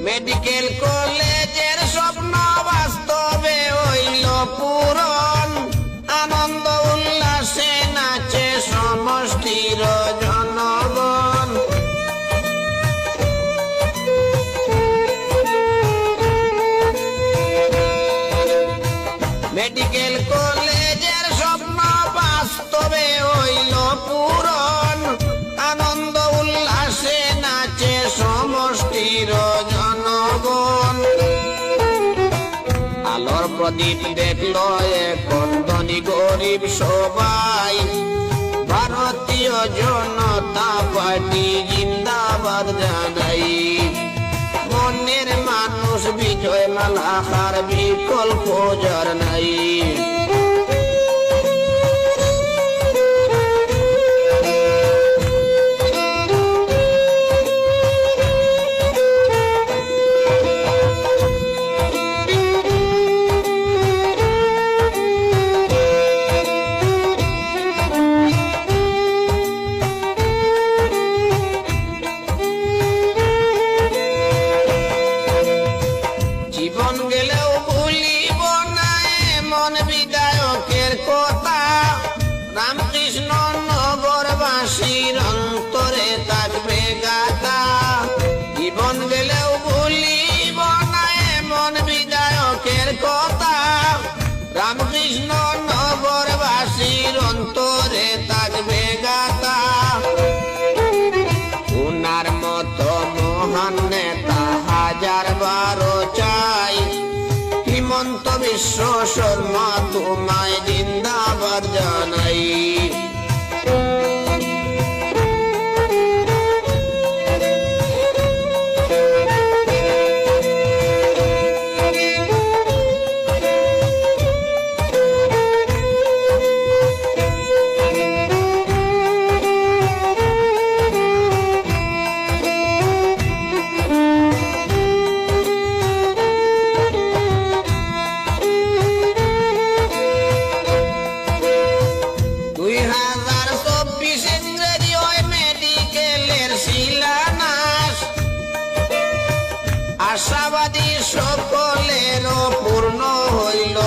Medical কলেজের স্বপ্ন বাস্তবে হইল পূরণ, আনন্দ উল্লাসে নাচে সমষ্টির জনগণ। মেডিকেল কলেজের স্বপ্ন বাস্তবে হইল পূরণ, আনন্দ উল্লাসে নাচে সমষ্টির জনগণ। আলোর প্রদীপ দেখল এখন ধনী গরিব সবাই, ভারতীয় জনতা পার্টি জিন্দাবাদ জানাই। মনের মানুষ বিজয় মালাকার বিকল্প যার নাই। জীবন গেলেও ভুলিব না এমন বিধায়কের কথা, রামকৃষ্ণ নগরবাসীর অন্তরে থাকবে গাথা। জীবন গেলেও ভুলিব না এমন বিধায়কের কথা, রামকৃষ্ণ নগরবাসীর অন্তরে থাকবে গাথা। উনার মতো মহান নেতা হাজার বারো চাই, হিমন্ত বিশ্ব শর্মা তোমায় জিন্দাবাদ জানাই। আশাবাদী সকলের পূর্ণ হইল